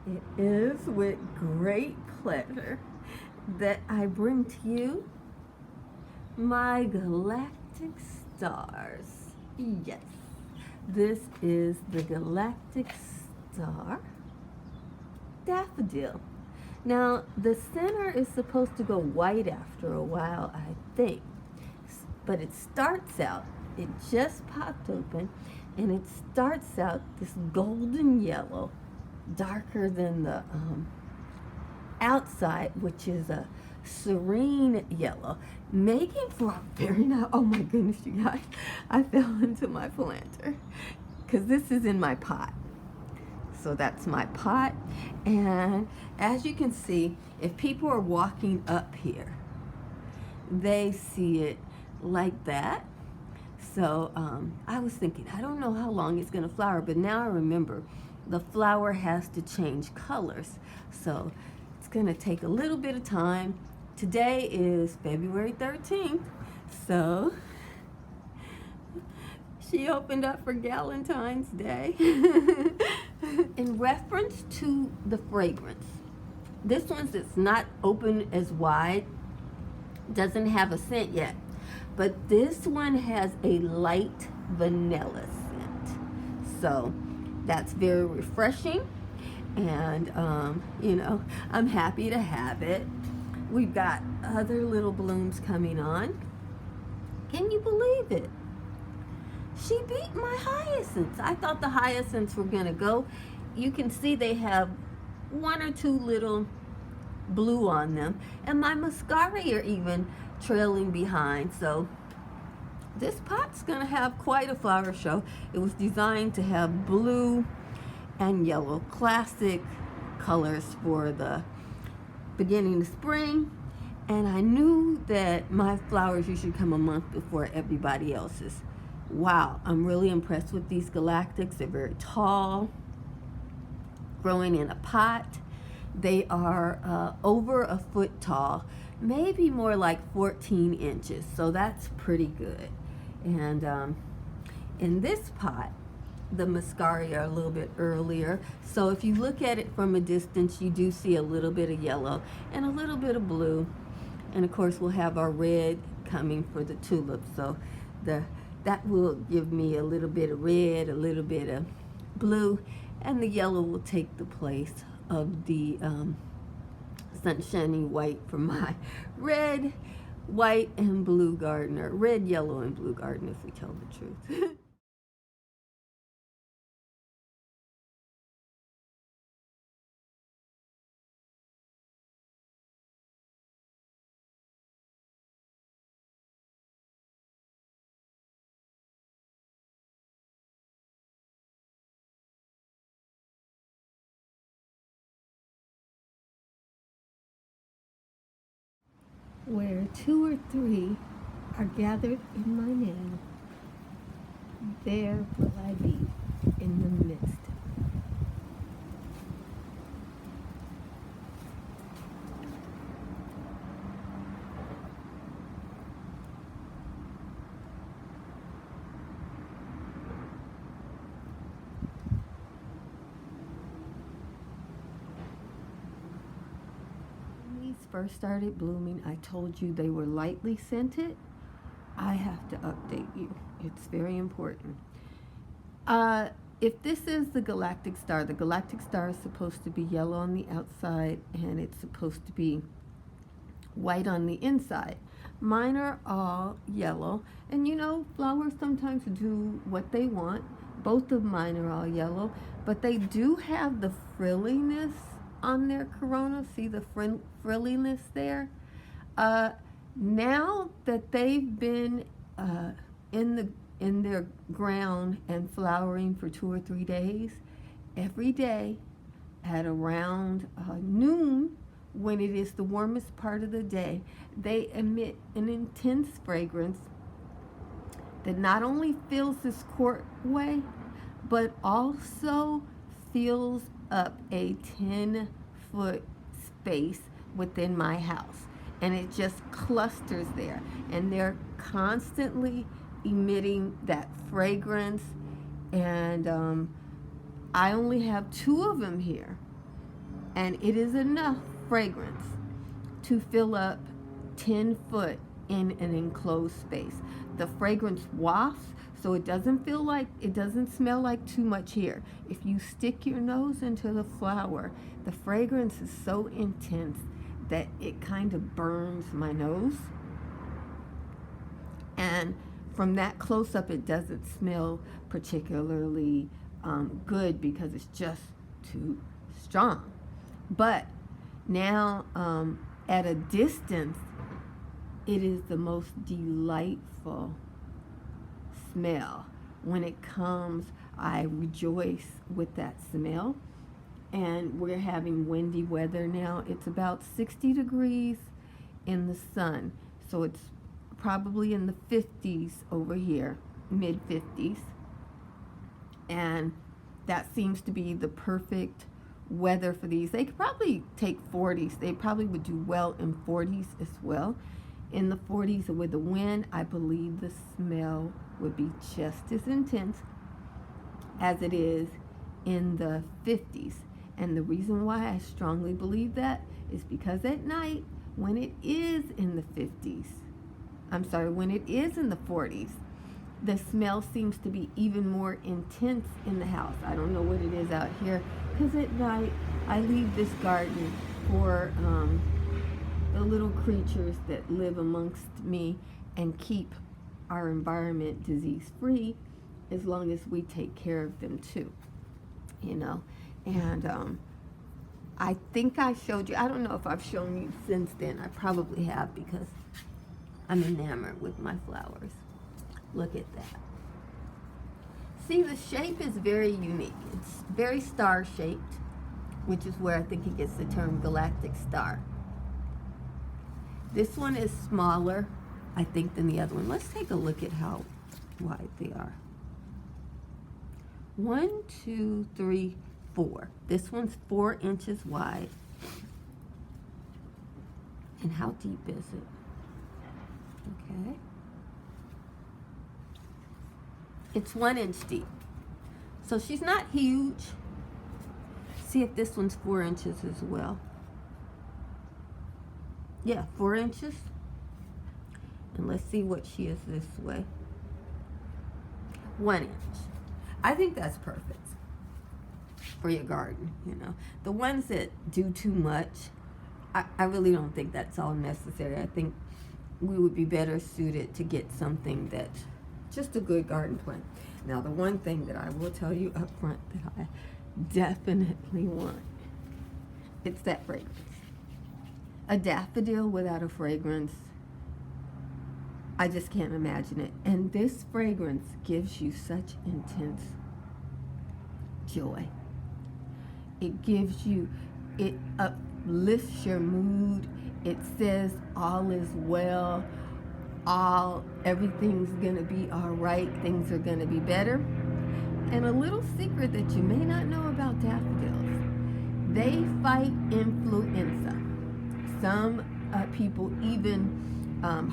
It is with great pleasure that I bring to you my galactic stars. Yes, this is the galactic star daffodil. Now, the center is supposed to go white after a while, I think, but it starts out, it just popped open, and it starts out this golden yellow, darker than the outside, which is a serene yellow, making for a very nice, oh my goodness, you guys, I fell into my planter because this is in my pot. So that's my pot, and as you can see, if people are walking up here, they see it like that. So I was thinking, I don't know how long it's going to flower, but now I remember the flower has to change colors. So it's going to take a little bit of time. Today is February 13th, so she opened up for Galentine's Day. In reference to the fragrance, this one's it's not open as wide, doesn't have a scent yet, but this one has a light vanilla scent. So that's very refreshing, and you know, I'm happy to have it. We've got other little blooms coming on. Can you believe it? She beat my hyacinths. I thought the hyacinths were gonna go. You can see they have one or two little blue on them, and my muscaria are even trailing behind. So this pot's gonna have quite a flower show. It was designed to have blue and yellow, classic colors for the beginning of spring, and I knew that my flowers usually come a month before everybody else's. Wow, I'm really impressed with these galactics. They're very tall, growing in a pot. They are over a foot tall, maybe more like 14 inches, so that's pretty good. And in this pot, the muscaria are a little bit earlier, so if you look at it from a distance, you do see a little bit of yellow and a little bit of blue, and of course we'll have our red coming for the tulips, so that will give me a little bit of red, a little bit of blue, and the yellow will take the place of the sunshiny white from my red, white, and blue gardener. Red, yellow, and blue garden, if we tell the truth. Where two or three are gathered in my name, there will I be in the midst. When these first started blooming, I told you they were lightly scented. I have to update you. It's very important. If this is the galactic star is supposed to be yellow on the outside, and it's supposed to be white on the inside. Mine are all yellow, and you know, flowers sometimes do what they want. Both of mine are all yellow, but they do have the frilliness on their corona. See the frilliness there? Now that they've been in their ground and flowering for 2 or 3 days, every day at around noon, when it is the warmest part of the day, they emit an intense fragrance that not only fills this courtway, but also fills up a 10-foot space within my house. And it just clusters there. And they're constantly emitting that fragrance. And I only have 2 of them here. And it is enough fragrance to fill up 10 foot in an enclosed space. The fragrance wafts, so it doesn't smell like too much here. If you stick your nose into the flower, the fragrance is so intense that it kind of burns my nose. And from that close up, it doesn't smell particularly good because it's just too strong. But now at a distance, it is the most delightful smell. When it comes, I rejoice with that smell. And we're having windy weather now. It's about 60 degrees in the sun. So it's probably in the 50s over here, mid 50s. And that seems to be the perfect weather for these. They could probably take 40s. They probably would do well in 40s as well. In the 40s with the wind, I believe the smell would be just as intense as it is in the 50s. And the reason why I strongly believe that is because at night, when it is in the 50s, when it is in the 40s, the smell seems to be even more intense in the house. I don't know what it is out here, because at night I leave this garden for the little creatures that live amongst me and keep our environment disease free, as long as we take care of them too, you know. And I think I showed you, I don't know if I've shown you since then. I probably have, because I'm enamored with my flowers. Look at that. See, the shape is very unique. It's very star shaped, which is where I think it gets the term galactic star. This one is smaller, I think, than the other one. Let's take a look at how wide they are. 1, 2, 3, 4. This one's 4 inches wide. And how deep is it? Okay. It's 1 inch deep. So she's not huge. See if this one's 4 inches as well. Yeah, 4 inches. And let's see what she is this way. 1 inch. I think that's perfect for your garden, you know. The ones that do too much, I really don't think that's all necessary. I think we would be better suited to get something that's just a good garden plant. Now, the one thing that I will tell you up front that I definitely want, it's that fragrance. A daffodil without a fragrance, I just can't imagine it. And this fragrance gives you such intense joy. It gives you, it uplifts your mood. It says all is well, everything's gonna be all right, things are gonna be better. And a little secret that you may not know about daffodils, they fight influenza. Some people even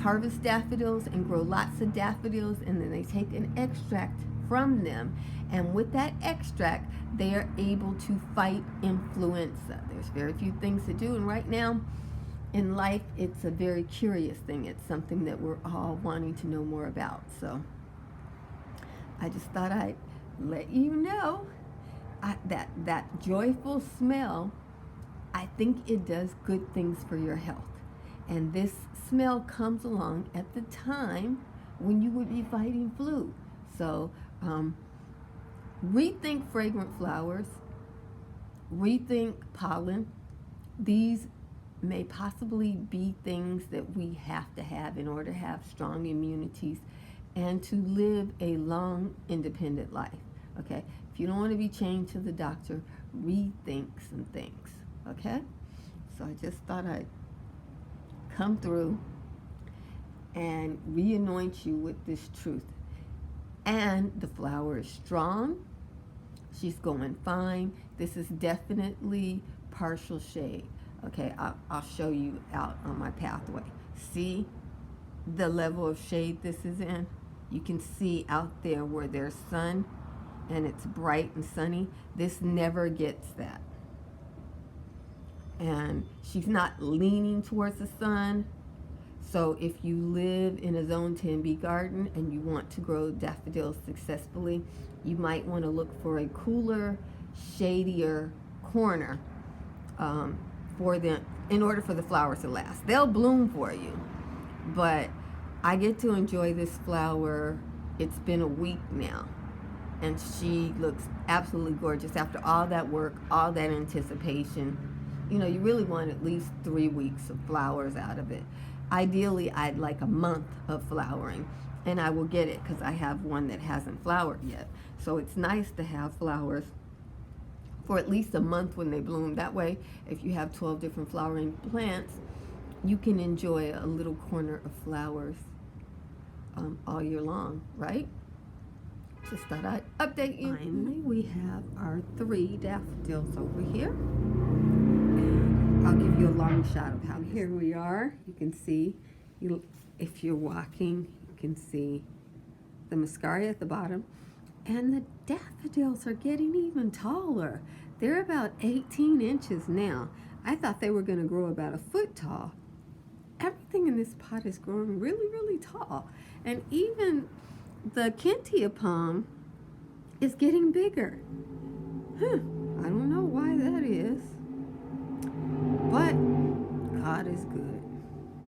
harvest daffodils and grow lots of daffodils, and then they take an extract from them, and with that extract they are able to fight influenza. There's very few things to do, and right now in life it's a very curious thing. It's something that we're all wanting to know more about. So I just thought I'd let you know that joyful smell, I think it does good things for your health. And this smell comes along at the time when you would be fighting flu. So rethink fragrant flowers, rethink pollen. These may possibly be things that we have to have in order to have strong immunities and to live a long, independent life. Okay? If you don't want to be chained to the doctor, rethink some things. Okay? So I just thought I'd come through and re-anoint you with this truth. And the flower is strong. She's going fine. This is definitely partial shade. Okay, I'll show you out on my pathway. See the level of shade this is in? You can see out there where there's sun and it's bright and sunny. This never gets that. and she's not leaning towards the sun. So if you live in a zone 10B garden and you want to grow daffodils successfully, you might want to look for a cooler, shadier corner for them in order for the flowers to last. They'll bloom for you, but I get to enjoy this flower. It's been a week now, and she looks absolutely gorgeous after all that work, all that anticipation. You know, you really want at least 3 weeks of flowers out of it. Ideally, I'd like a month of flowering, and I will get it because I have one that hasn't flowered yet. So it's nice to have flowers for at least a month when they bloom. That way, if you have 12 different flowering plants, you can enjoy a little corner of flowers all year long, right? Just thought I'd update you. Finally, we have our 3 daffodils over here. And I'll give you a long shot of how. Here we are. You can see, if you're walking, you can see the mascaria at the bottom. And the daffodils are getting even taller. They're about 18 inches now. I thought they were going to grow about a foot tall. Everything in this pot is growing really, really tall. And even the Kentia palm is getting bigger. Huh.